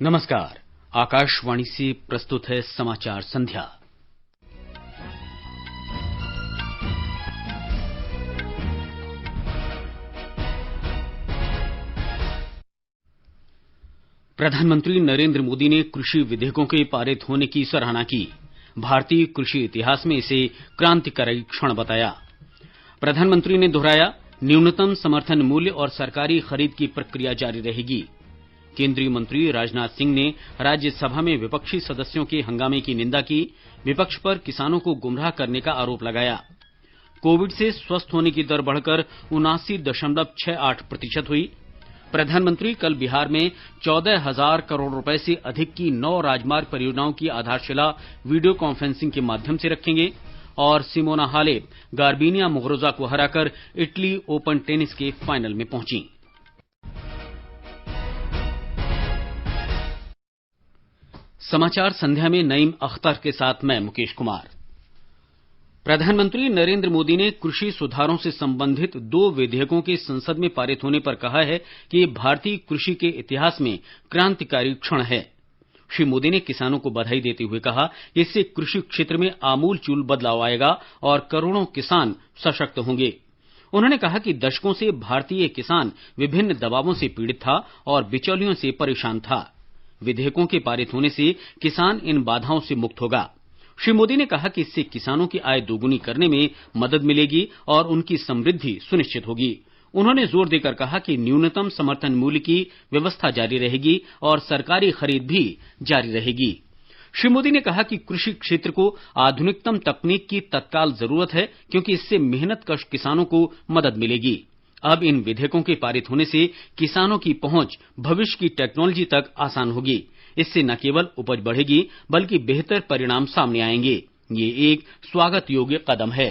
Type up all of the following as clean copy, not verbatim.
नमस्कार। आकाशवाणी से प्रस्तुत है समाचार संध्या। प्रधानमंत्री नरेंद्र मोदी ने कृषि विधेयकों के पारित होने की सराहना की। भारतीय कृषि इतिहास में इसे क्रांतिकारी क्षण बताया। प्रधानमंत्री ने दोहराया, न्यूनतम समर्थन मूल्य और सरकारी खरीद की प्रक्रिया जारी रहेगी। केंद्रीय मंत्री राजनाथ सिंह ने राज्यसभा में विपक्षी सदस्यों के हंगामे की निंदा की। विपक्ष पर किसानों को गुमराह करने का आरोप लगाया। कोविड से स्वस्थ होने की दर बढ़कर 79.68% हुई। प्रधानमंत्री कल बिहार में 14,000 करोड़ रुपए से अधिक की 9 राजमार्ग परियोजनाओं की आधारशिला वीडियो कॉन्फ्रेंसिंग के माध्यम से रखेंगे। और सिमोना हालेप गार्बिनिया मुगुरुजा को हराकर इटली ओपन टेनिस के फाइनल में पहुंची। समाचार संध्या में नईम अख्तर के साथ मैं मुकेश कुमार। प्रधानमंत्री नरेंद्र मोदी ने कृषि सुधारों से संबंधित 2 विधेयकों के संसद में पारित होने पर कहा है कि ये भारतीय कृषि के इतिहास में क्रांतिकारी क्षण है। श्री मोदी ने किसानों को बधाई देते हुए कहा कि इससे कृषि क्षेत्र में आमूलचूल बदलाव आएगा और करोड़ों किसान सशक्त होंगे। उन्होंने कहा कि दशकों से भारतीय किसान विभिन्न दबावों से पीड़ित था और बिचौलियों से परेशान था। विधेयकों के पारित होने से किसान इन बाधाओं से मुक्त होगा। श्री मोदी ने कहा कि इससे किसानों की आय दोगुनी करने में मदद मिलेगी और उनकी समृद्धि सुनिश्चित होगी। उन्होंने जोर देकर कहा कि न्यूनतम समर्थन मूल्य की व्यवस्था जारी रहेगी और सरकारी खरीद भी जारी रहेगी। श्री मोदी ने कहा कि कृषि क्षेत्र को आधुनिकतम तकनीक की तत्काल जरूरत है, क्योंकि इससे मेहनतकश किसानों को मदद मिलेगी। अब इन विधेयकों के पारित होने से किसानों की पहुंच भविष्य की टेक्नोलॉजी तक आसान होगी। इससे न केवल उपज बढ़ेगी, बल्कि बेहतर परिणाम सामने आएंगे। ये एक स्वागत योग्य कदम है।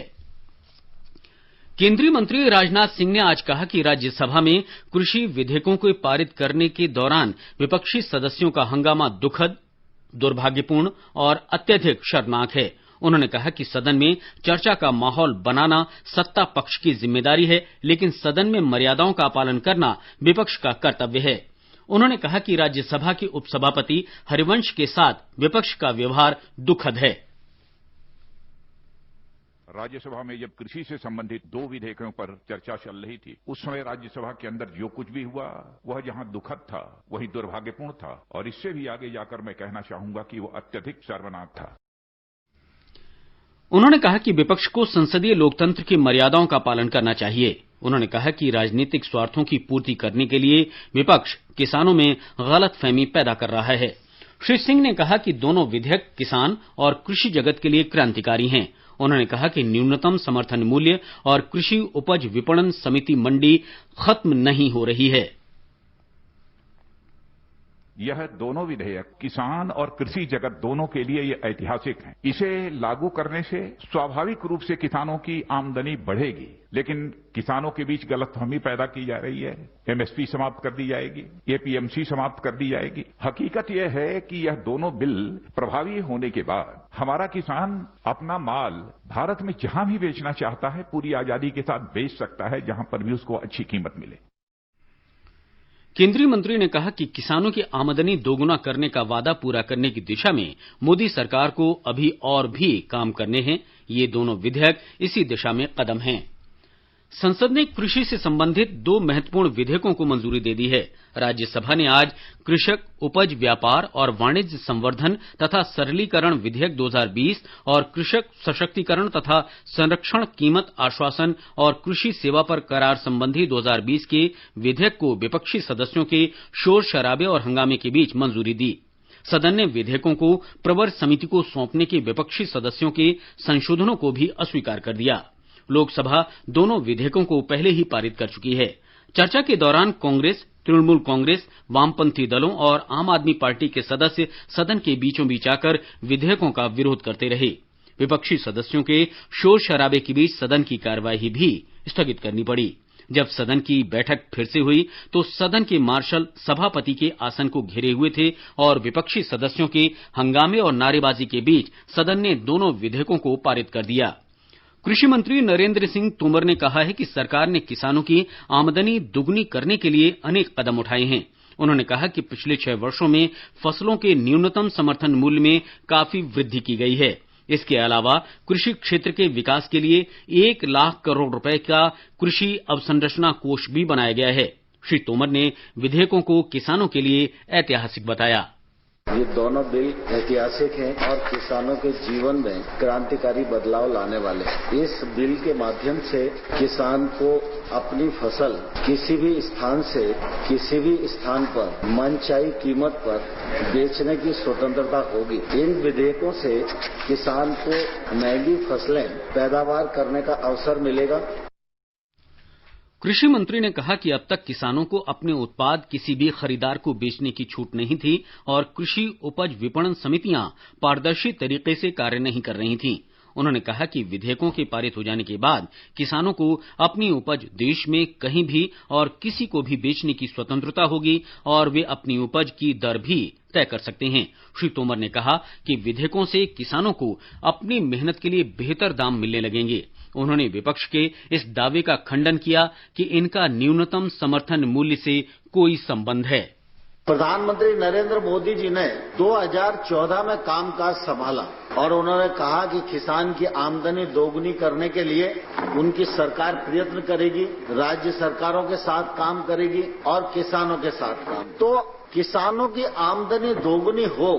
केंद्रीय मंत्री राजनाथ सिंह ने आज कहा कि राज्यसभा में कृषि विधेयकों को पारित करने के दौरान विपक्षी सदस्यों का हंगामा दुखद, दुर्भाग्यपूर्ण और अत्यधिक शर्मनाक है। उन्होंने कहा कि सदन में चर्चा का माहौल बनाना सत्ता पक्ष की जिम्मेदारी है, लेकिन सदन में मर्यादाओं का पालन करना विपक्ष का कर्तव्य है। उन्होंने कहा कि राज्यसभा के उपसभापति हरिवंश के साथ विपक्ष का व्यवहार दुखद है। राज्यसभा में जब कृषि से संबंधित 2 विधेयकों पर चर्चा चल रही थी, उस समय राज्यसभा के अंदर जो कुछ भी हुआ वह जहां दुखद था वहीं दुर्भाग्यपूर्ण था, और इससे भी आगे जाकर मैं कहना चाहूंगा कि वह अत्यधिक शर्मनाक था। उन्होंने कहा कि विपक्ष को संसदीय लोकतंत्र की मर्यादाओं का पालन करना चाहिए। उन्होंने कहा कि राजनीतिक स्वार्थों की पूर्ति करने के लिए विपक्ष किसानों में गलतफहमी पैदा कर रहा है। श्री सिंह ने कहा कि दोनों विधेयक किसान और कृषि जगत के लिए क्रांतिकारी हैं। उन्होंने कहा कि न्यूनतम समर्थन मूल्य और कृषि उपज विपणन समिति मंडी खत्म नहीं हो रही है। यह दोनों विधेयक किसान और कृषि जगत दोनों के लिए ये ऐतिहासिक हैं। इसे लागू करने से स्वाभाविक रूप से किसानों की आमदनी बढ़ेगी, लेकिन किसानों के बीच गलतफहमी पैदा की जा रही है। एमएसपी समाप्त कर दी जाएगी, एपीएमसी समाप्त कर दी जाएगी। हकीकत यह है कि यह दोनों बिल प्रभावी होने के बाद हमारा किसान अपना माल भारत में जहां भी बेचना चाहता है पूरी आजादी के साथ बेच सकता है, जहां पर भी उसको अच्छी कीमत मिले। केंद्रीय मंत्री ने कहा कि किसानों की आमदनी दोगुना करने का वादा पूरा करने की दिशा में मोदी सरकार को अभी और भी काम करने हैं। ये दोनों विधेयक इसी दिशा में कदम हैं। संसद ने कृषि से संबंधित 2 महत्वपूर्ण विधेयकों को मंजूरी दे दी है। राज्यसभा ने आज कृषक उपज व्यापार और वाणिज्य संवर्धन तथा सरलीकरण विधेयक 2020 और कृषक सशक्तिकरण तथा संरक्षण कीमत आश्वासन और कृषि सेवा पर करार संबंधी 2020 के विधेयक को विपक्षी सदस्यों के शोर शराबे और हंगामे के बीच मंजूरी दी। सदन ने विधेयकों को प्रवर समिति को सौंपने के विपक्षी सदस्यों के संशोधनों को भी अस्वीकार कर दिया। लोकसभा दोनों विधेयकों को पहले ही पारित कर चुकी है। चर्चा के दौरान कांग्रेस, तृणमूल कांग्रेस, वामपंथी दलों और आम आदमी पार्टी के सदस्य सदन के बीचों बीच आकर विधेयकों का विरोध करते रहे। विपक्षी सदस्यों के शोर शराबे के बीच सदन की कार्यवाही भी स्थगित करनी पड़ी। जब सदन की बैठक फिर से हुई तो सदन के मार्शल सभापति के आसन को घेरे हुए थे और विपक्षी सदस्यों के हंगामे और नारेबाजी के बीच सदन ने दोनों विधेयकों को पारित कर दिया। कृषि मंत्री नरेंद्र सिंह तोमर ने कहा है कि सरकार ने किसानों की आमदनी दुगनी करने के लिए अनेक कदम उठाए हैं। उन्होंने कहा कि पिछले 6 वर्षों में फसलों के न्यूनतम समर्थन मूल्य में काफी वृद्धि की गई है। इसके अलावा कृषि क्षेत्र के विकास के लिए 1 लाख करोड़ रुपए का कृषि अवसंरचना कोष भी बनाया गया है। श्री तोमर ने विधेयकों को किसानों के लिए ऐतिहासिक बताया। ये दोनों बिल ऐतिहासिक हैं और किसानों के जीवन में क्रांतिकारी बदलाव लाने वाले हैं। इस बिल के माध्यम से किसान को अपनी फसल किसी भी स्थान से किसी भी स्थान पर मनचाही कीमत पर बेचने की स्वतंत्रता होगी। इन विधेयकों से किसान को महंगी फसलें पैदावार करने का अवसर मिलेगा। कृषि मंत्री ने कहा कि अब तक किसानों को अपने उत्पाद किसी भी खरीदार को बेचने की छूट नहीं थी और कृषि उपज विपणन समितियां पारदर्शी तरीके से कार्य नहीं कर रही थीं। उन्होंने कहा कि विधेयकों के पारित हो जाने के बाद किसानों को अपनी उपज देश में कहीं भी और किसी को भी बेचने की स्वतंत्रता होगी और वे अपनी उपज की दर भी तय कर सकते हैं। श्री तोमर ने कहा कि विधेयकों से किसानों को अपनी मेहनत के लिए बेहतर दाम मिलने लगेंगे। उन्होंने विपक्ष के इस दावे का खंडन किया कि इनका न्यूनतम समर्थन मूल्य से कोई संबंध है। प्रधानमंत्री नरेंद्र मोदी जी ने 2014 में कामकाज संभाला और उन्होंने कहा कि किसान की आमदनी दोगुनी करने के लिए उनकी सरकार प्रयत्न करेगी, राज्य सरकारों के साथ काम करेगी और किसानों के साथ काम। तो किसानों की आमदनी दोगुनी हो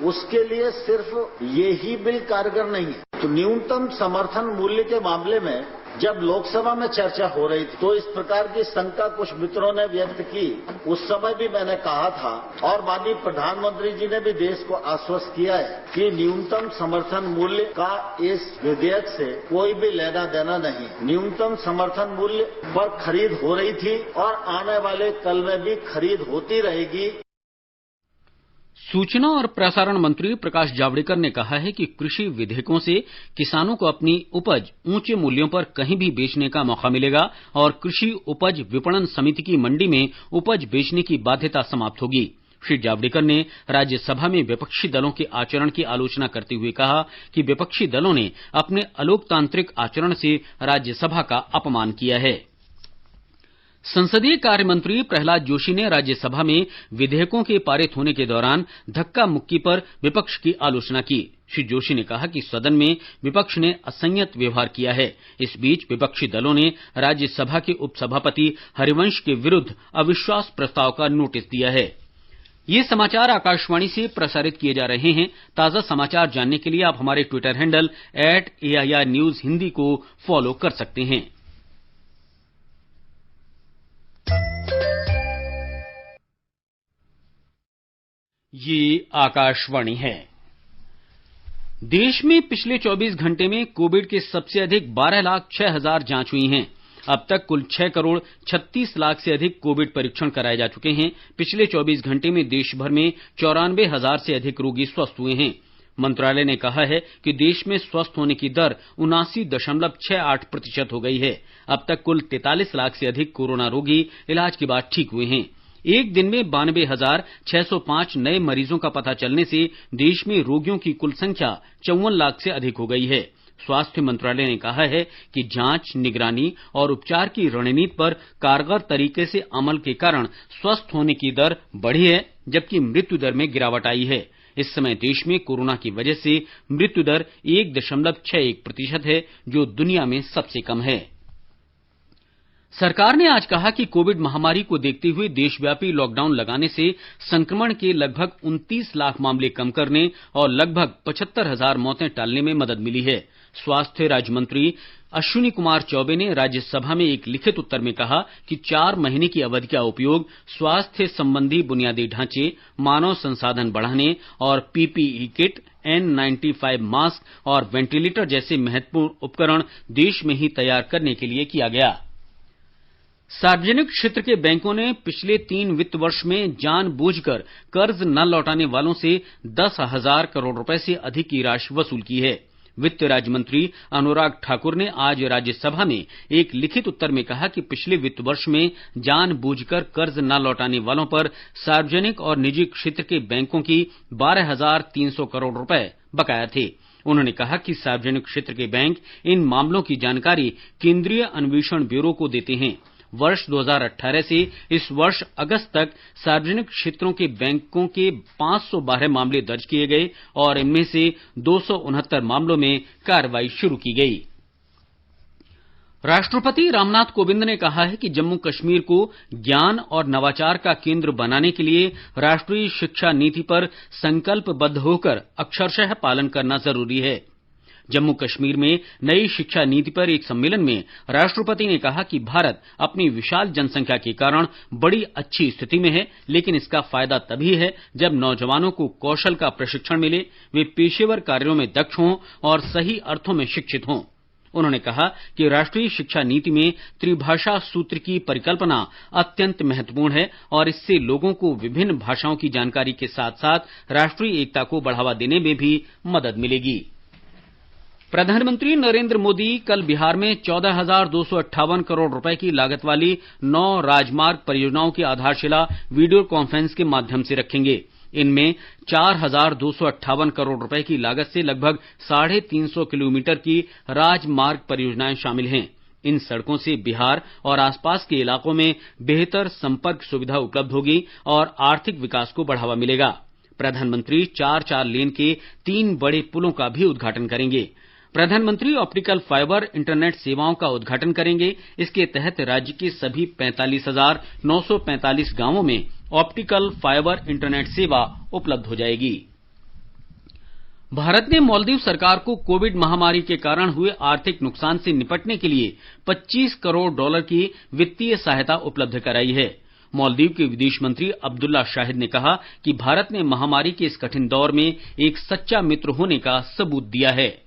उसके लिए सिर्फ ये ही बिल कारगर नहीं है। तो न्यूनतम समर्थन मूल्य के मामले में जब लोकसभा में चर्चा हो रही थी तो इस प्रकार की शंका कुछ मित्रों ने व्यक्त की। उस समय भी मैंने कहा था और माननीय प्रधानमंत्री जी ने भी देश को आश्वस्त किया है कि न्यूनतम समर्थन मूल्य का इस विधेयक से कोई भी लेना देना नहीं। न्यूनतम समर्थन मूल्य पर खरीद हो रही थी और आने वाले कल में भी खरीद होती रहेगी। सूचना और प्रसारण मंत्री प्रकाश जावड़ेकर ने कहा है कि कृषि विधेयकों से किसानों को अपनी उपज ऊंचे मूल्यों पर कहीं भी बेचने का मौका मिलेगा और कृषि उपज विपणन समिति की मंडी में उपज बेचने की बाध्यता समाप्त होगी। श्री जावड़ेकर ने राज्यसभा में विपक्षी दलों के आचरण की आलोचना करते हुए कहा कि विपक्षी दलों ने अपने अलोकतांत्रिक आचरण से राज्यसभा का अपमान किया है। संसदीय कार्य मंत्री प्रहलाद जोशी ने राज्यसभा में विधेयकों के पारित होने के दौरान धक्का मुक्की पर विपक्ष की आलोचना की। श्री जोशी ने कहा कि सदन में विपक्ष ने असंयत व्यवहार किया है। इस बीच विपक्षी दलों ने राज्यसभा के उपसभापति हरिवंश के विरुद्ध अविश्वास प्रस्ताव का नोटिस दिया है। ये समाचार आकाशवाणी से प्रसारित किए जा रहे हैं। ताजा समाचार जानने के लिए आप हमारे Twitter handle @AIR News Hindi को फॉलो कर सकते हैं। ये आकाशवाणी है। देश में पिछले 24 घंटे में कोविड के सबसे अधिक 12,06,000 जांच हुई हैं। अब तक कुल 6 करोड़ 36 लाख से अधिक कोविड परीक्षण कराए जा चुके हैं। पिछले 24 घंटे में देश भर में 94,000 से अधिक रोगी स्वस्थ हुए हैं। मंत्रालय ने कहा है कि देश में स्वस्थ होने की दर 79.68% हो गई है। अब तक कुल 43 लाख से अधिक कोरोना रोगी इलाज के बाद ठीक हुए हैं। एक दिन में 92,605 नए मरीजों का पता चलने से देश में रोगियों की कुल संख्या 54 लाख से अधिक हो गई है। स्वास्थ्य मंत्रालय ने कहा है कि जांच, निगरानी और उपचार की रणनीति पर कारगर तरीके से अमल के कारण स्वस्थ होने की दर बढ़ी है, जबकि मृत्यु दर में गिरावट आई है। इस समय देश में कोरोना की वजह से मृत्यु दर 1.61% है, जो दुनिया में सबसे कम है। सरकार ने आज कहा कि कोविड महामारी को देखते हुए देशव्यापी लॉकडाउन लगाने से संक्रमण के लगभग 29 लाख मामले कम करने और लगभग 75,000 मौतें टालने में मदद मिली है। स्वास्थ्य राज्य मंत्री अश्विनी कुमार चौबे ने राज्यसभा में एक लिखित उत्तर में कहा कि 4 महीने की अवधि का उपयोग स्वास्थ्य संबंधी बुनियादी ढांचे, मानव संसाधन बढ़ाने और PPE किट, N95 मास्क और वेंटिलेटर जैसे महत्वपूर्ण उपकरण देश में ही तैयार करने के लिए किया गया। सार्वजनिक क्षेत्र के बैंकों ने पिछले 3 वित्त वर्ष में जानबूझकर कर्ज न लौटाने वालों से 10,000 करोड़ रुपए से अधिक की राशि वसूल की है। वित्त राज्य मंत्री अनुराग ठाकुर ने आज राज्यसभा में एक लिखित उत्तर में कहा कि पिछले वित्त वर्ष में जानबूझकर कर्ज न लौटाने वालों पर सार्वजनिक और निजी क्षेत्र के बैंकों की 12,300 करोड़ रुपए बकाया थे। उन्होंने कहा कि सार्वजनिक क्षेत्र के बैंक इन मामलों की जानकारी केंद्रीय अन्वेषण ब्यूरो को देते हैं। वर्ष 2018 से इस वर्ष अगस्त तक सार्वजनिक क्षेत्रों के बैंकों के 512 मामले दर्ज किए गए और इनमें से 269 मामलों में कार्रवाई शुरू की गई। राष्ट्रपति रामनाथ कोविंद ने कहा है कि जम्मू कश्मीर को ज्ञान और नवाचार का केंद्र बनाने के लिए राष्ट्रीय शिक्षा नीति पर संकल्पबद्ध होकर अक्षरशः पालन करना जरूरी है। जम्मू कश्मीर में नई शिक्षा नीति पर एक सम्मेलन में राष्ट्रपति ने कहा कि भारत अपनी विशाल जनसंख्या के कारण बड़ी अच्छी स्थिति में है, लेकिन इसका फायदा तभी है जब नौजवानों को कौशल का प्रशिक्षण मिले, वे पेशेवर कार्यों में दक्ष हों और सही अर्थों में शिक्षित हों। उन्होंने कहा कि राष्ट्रीय शिक्षा नीति में त्रिभाषा सूत्र की परिकल्पना अत्यंत महत्वपूर्ण है और इससे लोगों को विभिन्न भाषाओं की जानकारी के साथ साथ राष्ट्रीय एकता को बढ़ावा देने में भी मदद मिलेगी। प्रधानमंत्री नरेंद्र मोदी कल बिहार में 14,258 करोड़ रुपए की लागत वाली 9 राजमार्ग परियोजनाओं की आधारशिला वीडियो कॉन्फ्रेंस के माध्यम से रखेंगे। इनमें 4,258 करोड़ रुपए की लागत से लगभग 350 किलोमीटर की राजमार्ग परियोजनाएं शामिल हैं। इन सड़कों से बिहार और आसपास के इलाकों में बेहतर संपर्क सुविधा उपलब्ध होगी और आर्थिक विकास को बढ़ावा मिलेगा। प्रधानमंत्री 4 लेन के 3 बड़े पुलों का भी उद्घाटन करेंगे। प्रधानमंत्री ऑप्टिकल फाइबर इंटरनेट सेवाओं का उद्घाटन करेंगे। इसके तहत राज्य के सभी 45,945 गांवों में ऑप्टिकल फाइबर इंटरनेट सेवा उपलब्ध हो जाएगी। भारत ने मालदीव सरकार को कोविड महामारी के कारण हुए आर्थिक नुकसान से निपटने के लिए $25 करोड़ की वित्तीय सहायता उपलब्ध कराई है। मालदीव के विदेश मंत्री अब्दुल्ला शाहिद ने कहा कि भारत ने महामारी के इस कठिन दौर में एक सच्चा मित्र होने का सबूत दिया है।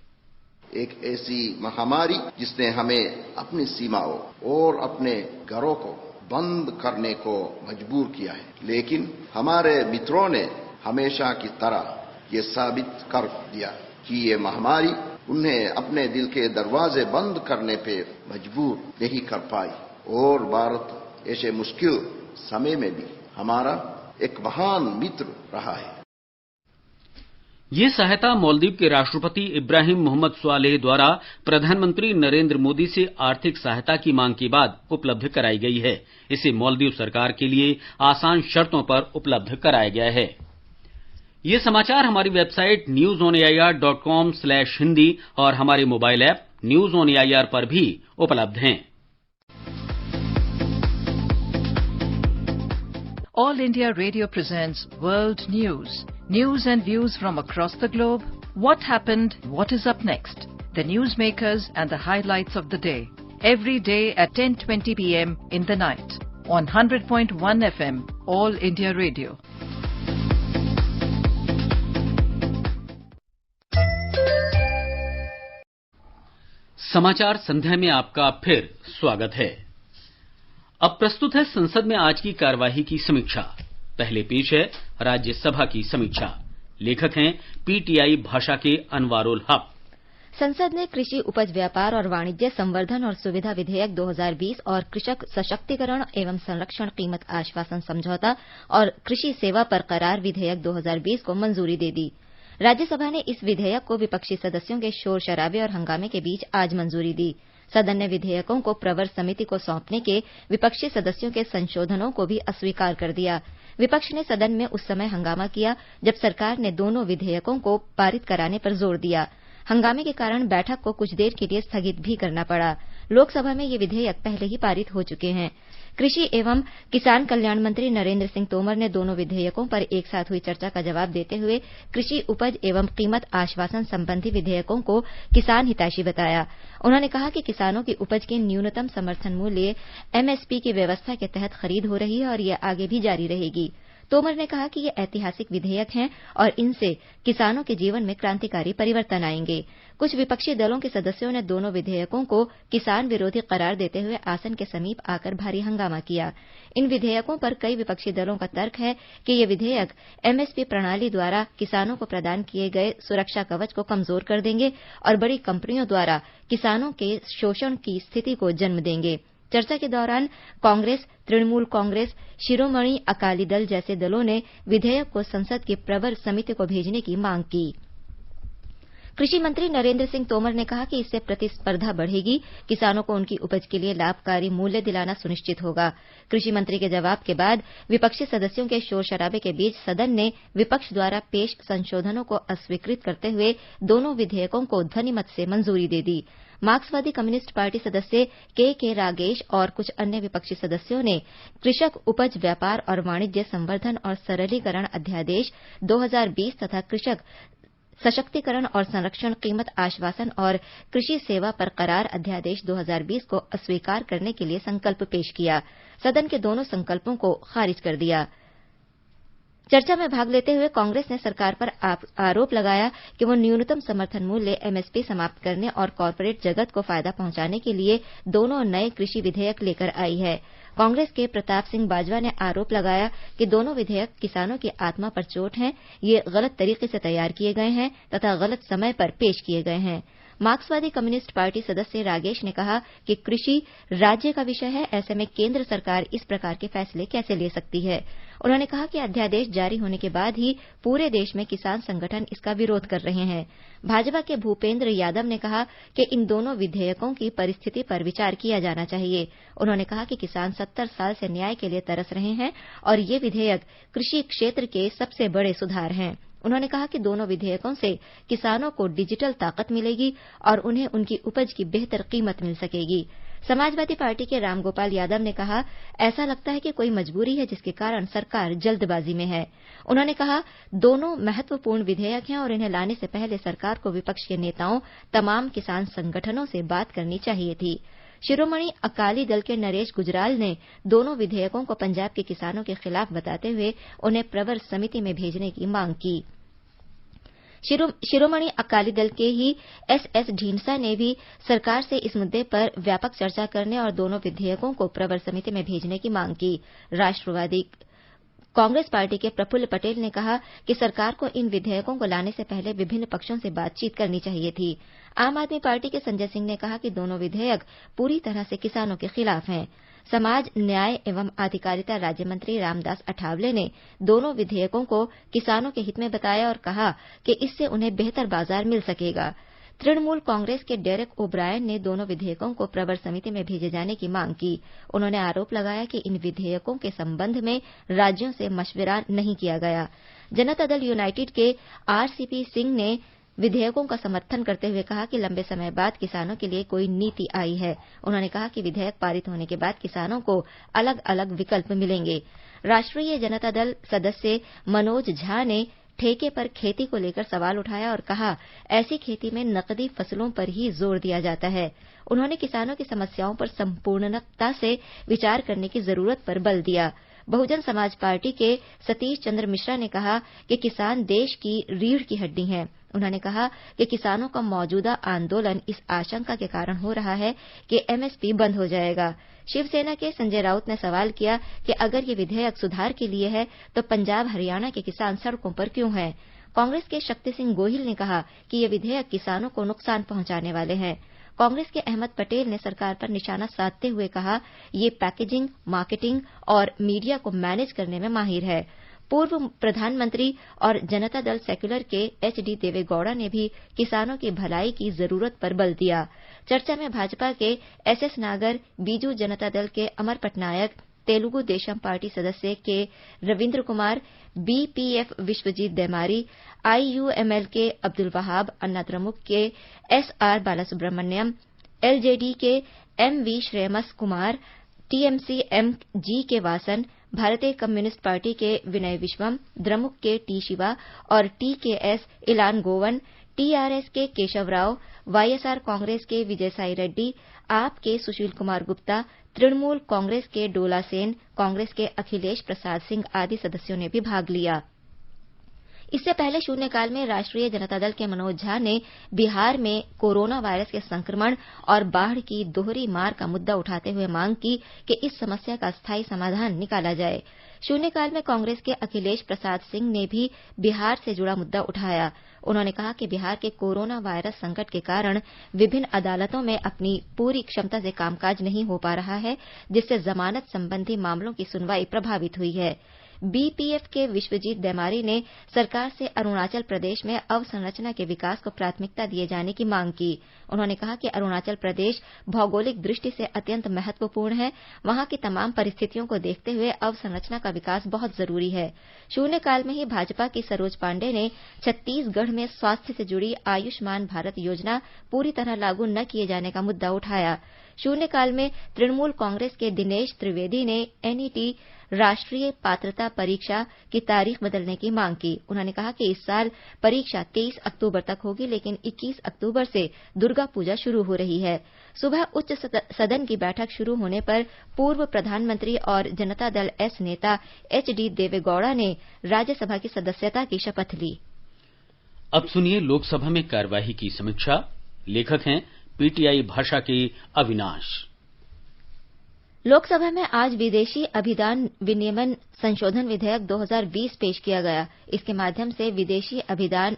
एक ऐसी महामारी जिसने हमें अपनी सीमाओं और अपने घरों को बंद करने को मजबूर किया है, लेकिन हमारे मित्रों ने हमेशा की तरह ये साबित कर दिया कि ये महामारी उन्हें अपने दिल के दरवाजे बंद करने पे मजबूर नहीं कर पाई और भारत ऐसे मुश्किल समय में भी हमारा एक महान मित्र रहा है। ये सहायता मालदीव के राष्ट्रपति इब्राहिम मोहम्मद स्वालेह द्वारा प्रधानमंत्री नरेंद्र मोदी से आर्थिक सहायता की मांग के बाद उपलब्ध कराई गई है। इसे मालदीव सरकार के लिए आसान शर्तों पर उपलब्ध कराया गया है। ये समाचार हमारी वेबसाइट newsonair.com/hindi और हमारे mobile app news on AIR पर भी उपलब्ध हैं। All India Radio presents World News. News and views from across the globe. What happened? What is up next? The newsmakers and the highlights of the day. Every day at 10:20 p.m. in the night. On 100.1 FM, All India Radio. समाचार संध्या में आपका फिर स्वागत है। अब प्रस्तुत है संसद में आज की कार्यवाही की समीक्षा। पहले पेश है राज्यसभा की समीक्षा। लेखक हैं पीटीआई भाषा के अनवारुल हक। संसद ने कृषि उपज व्यापार और वाणिज्य संवर्धन और सुविधा विधेयक 2020 और कृषक सशक्तिकरण एवं संरक्षण कीमत आश्वासन समझौता और कृषि सेवा पर करार विधेयक 2020 को मंजूरी दे दी। राज्यसभा ने इस विधेयक को विपक्षी सदस्यों के शोर शराबे और हंगामे के बीच आज मंजूरी दी। सदन ने विधेयकों को प्रवर समिति को सौंपने के विपक्षी सदस्यों के संशोधनों को भी अस्वीकार कर दिया। विपक्ष ने सदन में उस समय हंगामा किया जब सरकार ने दोनों विधेयकों को पारित कराने पर जोर दिया। हंगामे के कारण बैठक को कुछ देर के लिए स्थगित भी करना पड़ा। लोकसभा में ये विधेयक पहले ही पारित हो चुके हैं। कृषि एवं किसान कल्याण मंत्री नरेंद्र सिंह तोमर ने दोनों विधेयकों पर एक साथ हुई चर्चा का जवाब देते हुए कृषि उपज एवं कीमत आश्वासन संबंधी विधेयकों को किसान हितैषी बताया। उन्होंने कहा कि किसानों की उपज के न्यूनतम समर्थन मूल्य एमएसपी की व्यवस्था के तहत खरीद हो रही है और यह आगे भी जारी रहेगी। तोमर ने कहा कि ये ऐतिहासिक विधेयक हैं और इनसे किसानों के जीवन में क्रांतिकारी परिवर्तन आएंगे। कुछ विपक्षी दलों के सदस्यों ने दोनों विधेयकों को किसान विरोधी करार देते हुए आसन के समीप आकर भारी हंगामा किया। इन विधेयकों पर कई विपक्षी दलों का तर्क है कि ये विधेयक एमएसपी प्रणाली द्वारा किसानों को प्रदान किए गए सुरक्षा कवच को कमजोर कर देंगे और बड़ी कंपनियों द्वारा किसानों के शोषण की स्थिति को जन्म देंगे। चर्चा के दौरान कांग्रेस, तृणमूल कांग्रेस, शिरोमणि अकाली दल जैसे दलों ने विधेयक को संसद की प्रवर समिति को भेजने की मांग की। कृषि मंत्री नरेंद्र सिंह तोमर ने कहा कि इससे प्रतिस्पर्धा बढ़ेगी, किसानों को उनकी उपज के लिए लाभकारी मूल्य दिलाना सुनिश्चित होगा। कृषि मंत्री के जवाब के बाद विपक्षी सदस्यों के शोर शराबे के बीच सदन ने विपक्ष द्वारा पेश संशोधनों को अस्वीकृत करते हुए दोनों विधेयकों को ध्वनिमत से मंजूरी दे दी। मार्क्सवादी कम्युनिस्ट पार्टी सदस्य के रागेश और कुछ अन्य विपक्षी सदस्यों ने कृषक उपज व्यापार और वाणिज्य संवर्धन और सरलीकरण अध्यादेश 2020 तथा कृषक सशक्तिकरण और संरक्षण कीमत आश्वासन और कृषि सेवा पर करार अध्यादेश 2020 को अस्वीकार करने के लिए संकल्प पेश किया। सदन के दोनों संकल्पों को खारिज कर दिया। चर्चा में भाग लेते हुए कांग्रेस ने सरकार पर आरोप लगाया कि वो न्यूनतम समर्थन मूल्य एमएसपी समाप्त करने और कॉरपोरेट जगत को फायदा पहुंचाने के लिए दोनों नए कृषि विधेयक लेकर आई है। कांग्रेस के प्रताप सिंह बाजवा ने आरोप लगाया कि दोनों विधेयक किसानों की आत्मा पर चोट हैं, ये गलत तरीके से तैयार किए गए हैं तथा गलत समय पर पेश किए गए हैं। मार्क्सवादी कम्युनिस्ट पार्टी सदस्य रागेश ने कहा कि कृषि राज्य का विषय है, ऐसे में केंद्र सरकार इस प्रकार के फैसले कैसे ले सकती है। उन्होंने कहा कि अध्यादेश जारी होने के बाद ही पूरे देश में किसान संगठन इसका विरोध कर रहे हैं। भाजपा के भूपेंद्र यादव ने कहा कि इन दोनों विधेयकों की परिस्थिति पर विचार किया जाना चाहिए। उन्होंने कहा कि किसान 70 साल से न्याय के लिए तरस रहे हैं और ये विधेयक कृषि क्षेत्र के सबसे बड़े सुधार हैं। उन्होंने कहा कि दोनों विधेयकों से किसानों को डिजिटल ताकत मिलेगी और उन्हें उनकी उपज की बेहतर कीमत मिल सकेगी। समाजवादी पार्टी के रामगोपाल यादव ने कहा, ऐसा लगता है कि कोई मजबूरी है जिसके कारण सरकार जल्दबाजी में है। उन्होंने कहा, दोनों महत्वपूर्ण विधेयक हैं और इन्हें लाने से पहले सरकार को विपक्ष के नेताओं, तमाम किसान संगठनों से बात करनी चाहिए थी। शिरोमणि अकाली दल के नरेश गुजराल ने दोनों विधेयकों को पंजाब के किसानों के खिलाफ बताते हुए उन्हें प्रवर समिति में भेजने की मांग की। शिरोमणि अकाली दल के ही एसएस ढींढसा ने भी सरकार से इस मुद्दे पर व्यापक चर्चा करने और दोनों विधेयकों को प्रवर समिति में भेजने की मांग की। राष्ट्रवादी कांग्रेस पार्टी के प्रफुल्ल पटेल ने कहा कि सरकार को इन विधेयकों को लाने से पहले विभिन्न पक्षों से बातचीत करनी चाहिए थी। आम आदमी पार्टी के संजय सिंह ने कहा कि दोनों विधेयक पूरी तरह से किसानों के खिलाफ हैं। समाज न्याय एवं अधिकारिता राज्य मंत्री रामदास अठावले ने दोनों विधेयकों को किसानों के हित में बताया और कहा कि इससे उन्हें बेहतर बाजार मिल सकेगा। तृणमूल कांग्रेस के डेरेक ओब्रायन ने दोनों विधेयकों को प्रवर समिति में भेजे जाने की मांग की। उन्होंने आरोप लगाया कि इन विधेयकों के संबंध में राज्यों से मशविरा नहीं किया गया। जनता दल यूनाइटेड के आरसीपी सिंह ने विधेयकों का समर्थन करते हुए कहा कि लंबे समय बाद किसानों के लिए कोई नीति आई है। उन्होंने कहा कि विधेयक पारित होने के बाद किसानों को अलग अलग विकल्प मिलेंगे। राष्ट्रीय जनता दल सदस्य मनोज झा ने ठेके पर खेती को लेकर सवाल उठाया और कहा, ऐसी खेती में नकदी फसलों पर ही जोर दिया जाता है। उन्होंने किसानों की समस्याओं पर संपूर्णता से विचार करने की जरूरत पर बल दिया। बहुजन समाज पार्टी के सतीश चंद्र मिश्रा ने कहा कि किसान देश की रीढ़ की हड्डी हैं। उन्होंने कहा कि किसानों का मौजूदा आंदोलन इस आशंका के कारण हो रहा है कि एमएसपी बंद हो जाएगा। शिवसेना के संजय राउत ने सवाल किया कि अगर ये विधेयक सुधार के लिए है तो पंजाब हरियाणा के किसान सड़कों पर क्यों हैं। कांग्रेस के शक्ति सिंह गोहिल ने कहा कि ये विधेयक किसानों को नुकसान पहुंचाने वाले हैं। कांग्रेस के अहमद पटेल ने सरकार पर निशाना साधते हुए कहा, ये पैकेजिंग, मार्केटिंग और मीडिया को मैनेज करने में माहिर है। पूर्व प्रधानमंत्री और जनता दल सेक्युलर के एचडी देवेगौड़ा ने भी किसानों की भलाई की जरूरत पर बल दिया। चर्चा में भाजपा के एसएस नागर, बीजू जनता दल के अमर पटनायक, तेलुगु देशम पार्टी सदस्य के रविंद्र कुमार, बीपीएफ विश्वजीत देमारी, आईयूएमएल के अब्दुल वहाब, अन्ना द्रमुक के एसआर बालासुब्रमण्यम, एलजेडी के एमवी श्रेयमस कुमार, टीएमसी एमजी के वासन, भारतीय कम्युनिस्ट पार्टी के विनय विश्वम, द्रमुक के टी शिवा और टीकेएस इलान गोवन, टीआरएस के केशव राव, वाईएसआर कांग्रेस के विजय साई रेड्डी, आप के सुशील कुमार गुप्ता, तृणमूल कांग्रेस के डोला सेन, कांग्रेस के अखिलेश प्रसाद सिंह आदि सदस्यों ने भी भाग लिया। इससे पहले शून्यकाल में राष्ट्रीय जनता दल के मनोज झा ने बिहार में कोरोना वायरस के संक्रमण और बाढ़ की दोहरी मार का मुद्दा उठाते हुए मांग की कि इस समस्या का स्थायी समाधान निकाला जाए। शून्यकाल में कांग्रेस के अखिलेश प्रसाद सिंह ने भी बिहार से जुड़ा मुद्दा उठाया। उन्होंने कहा कि बिहार के कोरोना वायरस संकट के कारण विभिन्न अदालतों में अपनी पूरी क्षमता से कामकाज नहीं हो पा रहा है, जिससे जमानत संबंधी मामलों की सुनवाई प्रभावित हुई है। बीपीएफ के विश्वजीत दैमारी ने सरकार से अरुणाचल प्रदेश में अवसंरचना के विकास को प्राथमिकता दिए जाने की मांग की। उन्होंने कहा कि अरुणाचल प्रदेश भौगोलिक दृष्टि से अत्यंत महत्वपूर्ण है। वहां की तमाम परिस्थितियों को देखते हुए अवसंरचना का विकास बहुत जरूरी है। शून्यकाल में ही भाजपा की सरोज पांडे ने छत्तीसगढ़ में स्वास्थ्य से जुड़ी आयुष्मान भारत योजना पूरी तरह लागू न किए जाने का मुद्दा उठाया। शून्यकाल में तृणमूल कांग्रेस के दिनेश त्रिवेदी ने एनईटी राष्ट्रीय पात्रता परीक्षा की तारीख बदलने की मांग की। उन्होंने कहा कि इस साल परीक्षा 23 अक्टूबर तक होगी, लेकिन 21 अक्टूबर से दुर्गा पूजा शुरू हो रही है। सुबह उच्च सदन की बैठक शुरू होने पर पूर्व प्रधानमंत्री और जनता दल एस नेता एचडी देवेगौड़ा ने राज्यसभा की सदस्यता की शपथ ली। अब सुनिए लोकसभा में कार्यवाही की समीक्षा। लेखक हैं पीटीआई भाषा के अविनाश। लोकसभा में आज विदेशी अभिदान विनियमन संशोधन विधेयक 2020 पेश किया गया। इसके माध्यम से विदेशी अभिदान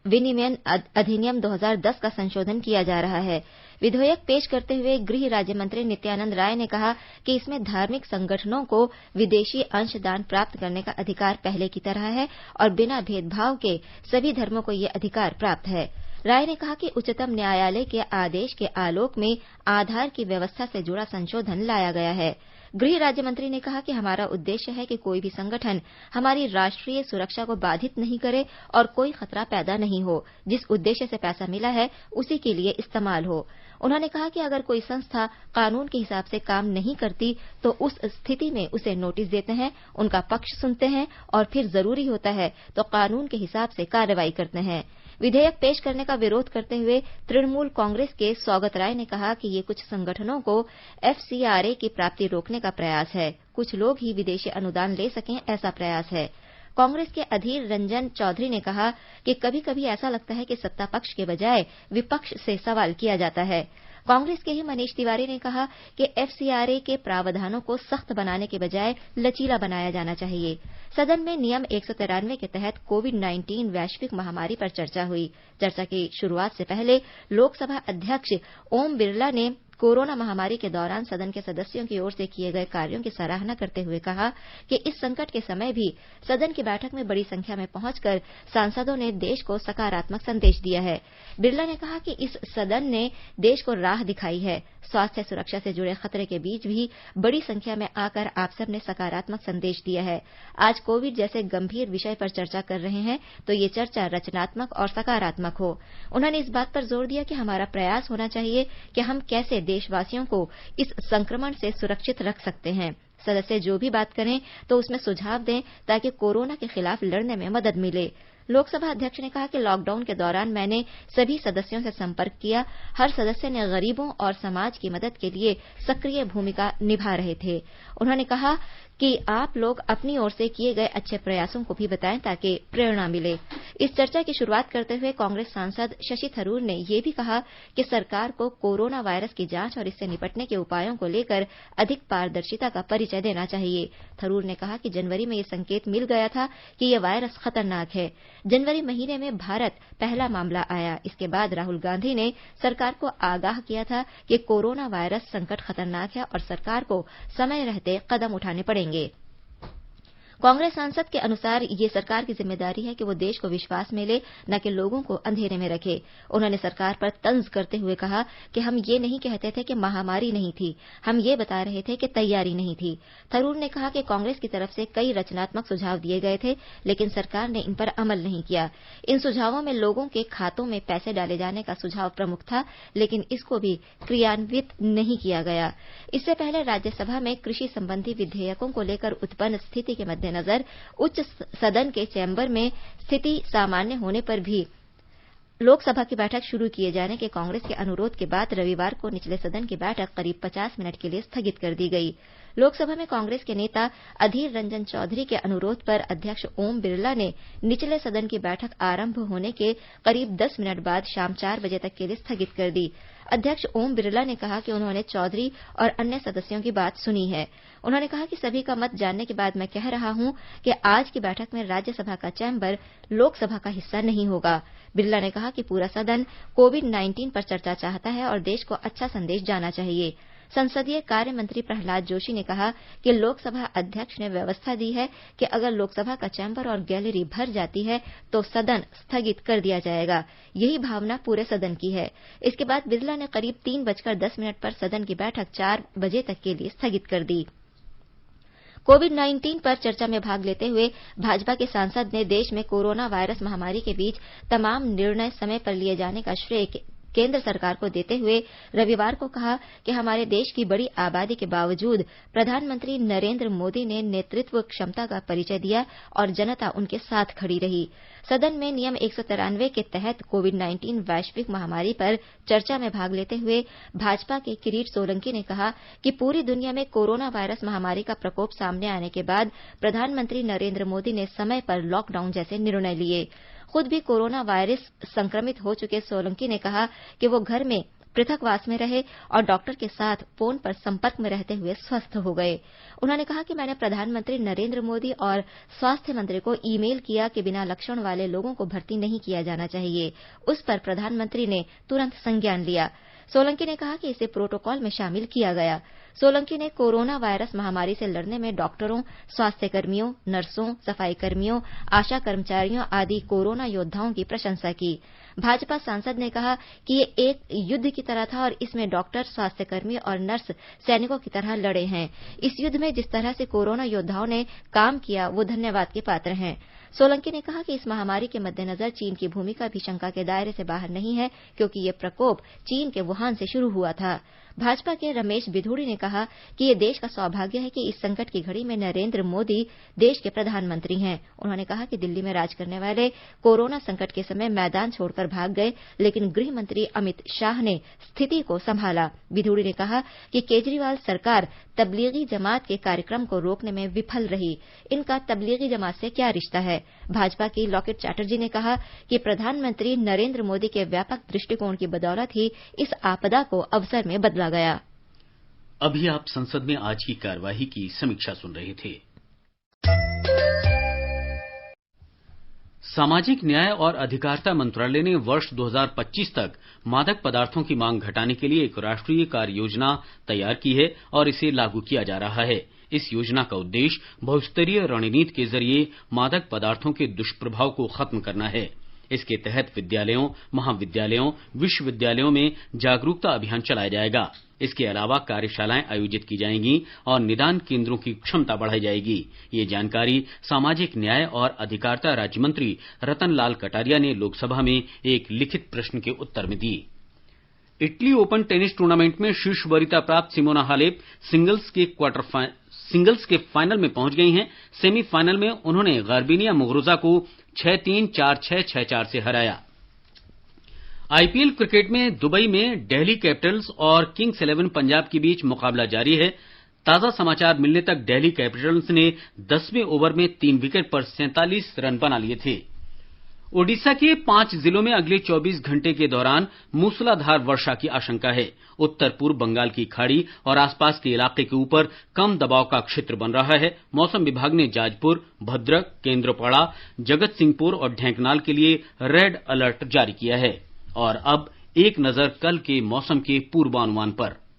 विनिमय अधिनियम 2010 का संशोधन किया जा रहा है। विधेयक पेश करते हुए गृह राज्य मंत्री नित्यानंद राय ने कहा कि इसमें धार्मिक संगठनों को विदेशी अंशदान प्राप्त करने का अधिकार पहले की तरह है और बिना भेदभाव के सभी धर्मों को ये अधिकार प्राप्त है। राय ने कहा कि उच्चतम न्यायालय के आदेश के आलोक में आधार की व्यवस्था से जुड़ा संशोधन लाया गया है। गृह राज्य मंत्री ने कहा कि हमारा उद्देश्य है कि कोई भी संगठन हमारी राष्ट्रीय सुरक्षा को बाधित नहीं करे और कोई खतरा पैदा नहीं हो। जिस उद्देश्य से पैसा मिला है उसी के लिए इस्तेमाल हो। उन्होंने कहा कि अगर कोई संस्था कानून के हिसाब से काम नहीं करती तो उस स्थिति में उसे नोटिस देते हैं, उनका पक्ष सुनते हैं और फिर जरूरी होता है तो कानून के हिसाब से कार्रवाई करते हैं। विधेयक पेश करने का विरोध करते हुए तृणमूल कांग्रेस के स्वागत राय ने कहा कि ये कुछ संगठनों को एफसीआरए की प्राप्ति रोकने का प्रयास है। कुछ लोग ही विदेशी अनुदान ले सकें, ऐसा प्रयास है। कांग्रेस के अधीर रंजन चौधरी ने कहा कि कभी कभी ऐसा लगता है कि सत्ता पक्ष के बजाय विपक्ष से सवाल किया जाता है। कांग्रेस के ही मनीष तिवारी ने कहा कि एफसीआरए के प्रावधानों को सख्त बनाने के बजाय लचीला बनाया जाना चाहिए। सदन में नियम 193 के तहत कोविड-19 वैश्विक महामारी पर चर्चा हुई। चर्चा की शुरुआत से पहले लोकसभा अध्यक्ष ओम बिरला ने कोरोना महामारी के दौरान सदन के सदस्यों की ओर से किए गए कार्यों की सराहना करते हुए कहा कि इस संकट के समय भी सदन की बैठक में बड़ी संख्या में पहुंचकर सांसदों ने देश को सकारात्मक संदेश दिया है। बिरला ने कहा कि इस सदन ने देश को राह दिखाई है। स्वास्थ्य सुरक्षा से जुड़े खतरे के बीच भी बड़ी संख्या में आकर आप सब ने सकारात्मक संदेश दिया है। आज कोविड जैसे गंभीर विषय पर चर्चा कर रहे हैं तो ये चर्चा रचनात्मक और सकारात्मक हो। उन्होंने इस बात पर जोर दिया कि हमारा प्रयास होना चाहिए कि हम कैसे देशवासियों को इस संक्रमण से सुरक्षित रख सकते हैं। सदस्य जो भी बात करें तो उसमें सुझाव दें ताकि कोरोना के खिलाफ लड़ने में मदद मिले। लोकसभा अध्यक्ष ने कहा कि लॉकडाउन के दौरान मैंने सभी सदस्यों से संपर्क किया। हर सदस्य ने गरीबों और समाज की मदद के लिए सक्रिय भूमिका निभा रहे थे। उन्होंने कहा कि आप लोग अपनी ओर से किए गए अच्छे प्रयासों को भी बताएं ताकि प्रेरणा मिले। इस चर्चा की शुरुआत करते हुए कांग्रेस सांसद शशि थरूर ने यह भी कहा कि सरकार को कोरोना वायरस की जांच और इससे निपटने के उपायों को लेकर अधिक पारदर्शिता का परिचय देना चाहिए। थरूर ने कहा कि जनवरी में ये संकेत मिल गया था कि यह वायरस खतरनाक है। जनवरी महीने में भारत पहला मामला आया। इसके बाद राहुल गांधी ने सरकार को आगाह किया था कि कोरोना वायरस संकट खतरनाक है और सरकार को समय रहते कदम उठाने पड़ेंगे। कांग्रेस सांसद के अनुसार ये सरकार की जिम्मेदारी है कि वो देश को विश्वास में ले, न कि लोगों को अंधेरे में रखे। उन्होंने सरकार पर तंज करते हुए कहा कि हम ये नहीं कहते थे कि महामारी नहीं थी, हम ये बता रहे थे कि तैयारी नहीं थी। थरूर ने कहा कि कांग्रेस की तरफ से कई रचनात्मक सुझाव दिए गए थे, लेकिन सरकार ने इन पर अमल नहीं किया। इन सुझावों में लोगों के खातों में पैसे डाले जाने का सुझाव प्रमुख था, लेकिन इसको भी क्रियान्वित नहीं किया गया। इससे पहले राज्यसभा में कृषि संबंधी विधेयकों को लेकर उत्पन्न स्थिति के मद्देनजर उच्च सदन के चैम्बर में स्थिति सामान्य होने पर भी लोकसभा की बैठक शुरू किए जाने के कांग्रेस के अनुरोध के बाद रविवार को निचले सदन की बैठक करीब 50 मिनट के लिए स्थगित कर दी गई। लोकसभा में कांग्रेस के नेता अधीर रंजन चौधरी के अनुरोध पर अध्यक्ष ओम बिरला ने निचले सदन की बैठक आरंभ होने के करीब 10 मिनट बाद शाम 4 बजे तक के लिए स्थगित कर दी। अध्यक्ष ओम बिरला ने कहा कि उन्होंने चौधरी और अन्य सदस्यों की बात सुनी है। उन्होंने कहा कि सभी का मत जानने के बाद मैं कह रहा हूं कि आज की बैठक में राज्यसभा का चैम्बर लोकसभा का हिस्सा नहीं होगा। बिरला ने कहा कि पूरा सदन कोविड-19 पर चर्चा चाहता है और देश को अच्छा संदेश जाना चाहिए। संसदीय कार्य मंत्री प्रहलाद जोशी ने कहा कि लोकसभा अध्यक्ष ने व्यवस्था दी है कि अगर लोकसभा का चैम्बर और गैलरी भर जाती है तो सदन स्थगित कर दिया जाएगा। यही भावना पूरे सदन की है। इसके बाद बिरला ने करीब 3:10 पर सदन की बैठक 4 बजे तक के लिए स्थगित कर दी। कोविड-19 पर चर्चा में भाग लेते हुए भाजपा के सांसद ने देश में कोरोना वायरस महामारी के बीच तमाम निर्णय समय पर लिए जाने का श्रेय केंद्र सरकार को देते हुए रविवार को कहा कि हमारे देश की बड़ी आबादी के बावजूद प्रधानमंत्री नरेंद्र मोदी ने नेतृत्व क्षमता का परिचय दिया और जनता उनके साथ खड़ी रही। सदन में नियम 193 के तहत कोविड-19 वैश्विक महामारी पर चर्चा में भाग लेते हुए भाजपा के किरीट सोलंकी ने कहा कि पूरी दुनिया में कोरोना वायरस महामारी का प्रकोप सामने आने के बाद प्रधानमंत्री नरेंद्र मोदी ने समय पर लॉकडाउन जैसे निर्णय लिए। खुद भी कोरोना वायरस संक्रमित हो चुके सोलंकी ने कहा कि वो घर में पृथकवास में रहे और डॉक्टर के साथ फोन पर संपर्क में रहते हुए स्वस्थ हो गए। उन्होंने कहा कि मैंने प्रधानमंत्री नरेंद्र मोदी और स्वास्थ्य मंत्री को ईमेल किया कि बिना लक्षण वाले लोगों को भर्ती नहीं किया जाना चाहिए। उस पर प्रधानमंत्री ने तुरंत संज्ञान लिया। सोलंकी ने कहा कि इसे प्रोटोकॉल में शामिल किया गया। सोलंकी ने कोरोना वायरस महामारी से लड़ने में डॉक्टरों, स्वास्थ्य कर्मियों, नर्सों, सफाई कर्मियों, आशा कर्मचारियों आदि कोरोना योद्धाओं की प्रशंसा की। भाजपा सांसद ने कहा कि ये एक युद्ध की तरह था और इसमें डॉक्टर, स्वास्थ्यकर्मी और नर्स सैनिकों की तरह लड़े हैं। इस युद्ध में जिस तरह से कोरोना योद्धाओं ने काम किया वो धन्यवाद के पात्र हैं। सोलंकी ने कहा कि इस महामारी के मद्देनजर चीन की भूमिका भी शंका के दायरे से बाहर नहीं है, क्योंकि ये प्रकोप चीन के वुहान से शुरू हुआ था। भाजपा के रमेश बिधूड़ी ने कहा कि ये देश का सौभाग्य है कि इस संकट की घड़ी में नरेंद्र मोदी देश के प्रधानमंत्री हैं। उन्होंने कहा कि दिल्ली में राज करने वाले कोरोना संकट के समय मैदान छोड़कर भाग गए, लेकिन गृह मंत्री अमित शाह ने स्थिति को संभाला। बिधूड़ी ने कहा कि केजरीवाल सरकार तबलीगी जमात के कार्यक्रम को रोकने में विफल रही। इनका तबलीगी जमात से क्या रिश्ता है? भाजपा की लॉकेट चैटर्जी ने कहा कि प्रधानमंत्री नरेंद्र मोदी के व्यापक दृष्टिकोण की बदौलत ही इस आपदा को अवसर में बदला गया। अभी आप संसद में आज की कार्यवाही की समीक्षा सुन रहे थे। सामाजिक न्याय और अधिकारिता मंत्रालय ने वर्ष 2025 तक मादक पदार्थों की मांग घटाने के लिए एक राष्ट्रीय कार्य योजना तैयार की है और इसे लागू किया जा रहा है। इस योजना का उद्देश्य बहुस्तरीय रणनीति के जरिए मादक पदार्थों के दुष्प्रभाव को खत्म करना है। इसके तहत विद्यालयों, महाविद्यालयों, विश्वविद्यालयों में जागरूकता अभियान चलाया जाएगा। इसके अलावा कार्यशालाएं आयोजित की जाएंगी और निदान केंद्रों की क्षमता बढ़ाई जाएगी। ये जानकारी सामाजिक न्याय और अधिकारिता राज्य मंत्री रतनलाल कटारिया ने लोकसभा में एक लिखित प्रश्न के उत्तर में दी। इटली ओपन टेनिस टूर्नामेंट में शीर्ष वरीयता प्राप्त सिमोना हालेप सिंगल्स के फाइनल में पहुंच गई हैं। सेमीफाइनल में उन्होंने गार्बिनिया मुगुरुजा को 6-3, 4-6, 6-4 से हराया। आईपीएल क्रिकेट में दुबई में दिल्ली कैपिटल्स और किंग्स 11 पंजाब के बीच मुकाबला जारी है। ताजा समाचार मिलने तक दिल्ली कैपिटल्स ने 10वें ओवर में 3 विकेट पर 47 रन बना लिए थे। ओडिशा के 5 जिलों में अगले 24 घंटे के दौरान मूसलाधार वर्षा की आशंका है। उत्तर पूर्व बंगाल की खाड़ी और आसपास के इलाके के ऊपर कम दबाव का क्षेत्र बन रहा है। मौसम विभाग ने जाजपुर, भद्रक, केंद्रपाड़ा, जगतसिंहपुर और ढेंकनाल के लिए रेड अलर्ट जारी किया है। और अब एक नजर कल के मौसम के पूर्वानुमान पर।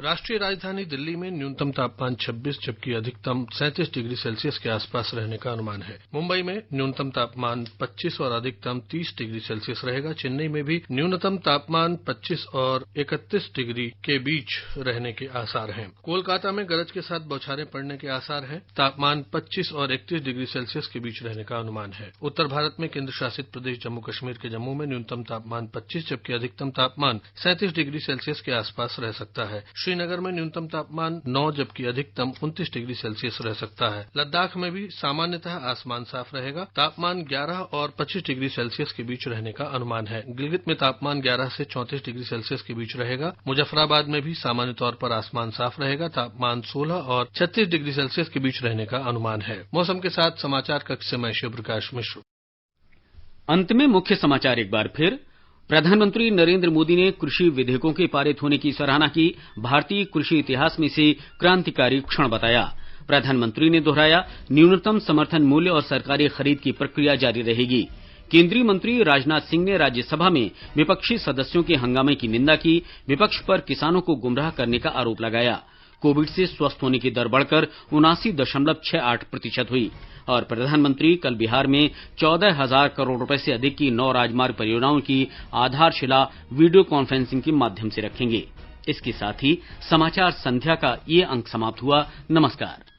राष्ट्रीय राजधानी दिल्ली में न्यूनतम तापमान 26 जबकि अधिकतम 37 डिग्री सेल्सियस के आसपास रहने का अनुमान है। मुंबई में न्यूनतम तापमान 25 और अधिकतम 30 डिग्री सेल्सियस रहेगा। चेन्नई में भी न्यूनतम तापमान 25 और 31 डिग्री के बीच रहने के आसार हैं। कोलकाता में गरज के साथ बौछारें पड़ने के आसार हैं। तापमान 25 और 31 डिग्री सेल्सियस के बीच रहने का अनुमान है। उत्तर भारत में केंद्र शासित प्रदेश जम्मू कश्मीर के जम्मू में न्यूनतम तापमान 25 जबकि अधिकतम तापमान 37 डिग्री सेल्सियस के आसपास रह सकता है। श्रीनगर में न्यूनतम तापमान 9 जबकि अधिकतम 29 डिग्री सेल्सियस रह सकता है। लद्दाख में भी सामान्यतः आसमान साफ रहेगा। तापमान 11 और 25 डिग्री सेल्सियस के बीच रहने का अनुमान है। गिलगित में तापमान 11 से 34 डिग्री सेल्सियस के बीच रहेगा। मुजफ्फराबाद में भी सामान्य तौर पर आसमान साफ रहेगा। तापमान 16 और 36 डिग्री सेल्सियस के बीच रहने का अनुमान है। मौसम के साथ समाचार कक्ष से मैं शिव प्रकाश मिश्र। अंत में मुख्य समाचार एक बार फिर। प्रधानमंत्री नरेंद्र मोदी ने कृषि विधेयकों के पारित होने की सराहना की। भारतीय कृषि इतिहास में से क्रांतिकारी क्षण बताया। प्रधानमंत्री ने दोहराया, न्यूनतम समर्थन मूल्य और सरकारी खरीद की प्रक्रिया जारी रहेगी। केंद्रीय मंत्री राजनाथ सिंह ने राज्यसभा में विपक्षी सदस्यों के हंगामे की निंदा की। विपक्ष पर किसानों को गुमराह करने का आरोप लगाया। कोविड से स्वस्थ होने की दर बढ़कर 79.68% हुई और प्रधानमंत्री कल बिहार में 14,000 करोड़ रुपए से अधिक की 9 राजमार्ग परियोजनाओं की आधारशिला वीडियो कॉन्फ्रेंसिंग के माध्यम से रखेंगे। इसके साथ ही समाचार संध्या का ये अंक समाप्त हुआ। नमस्कार।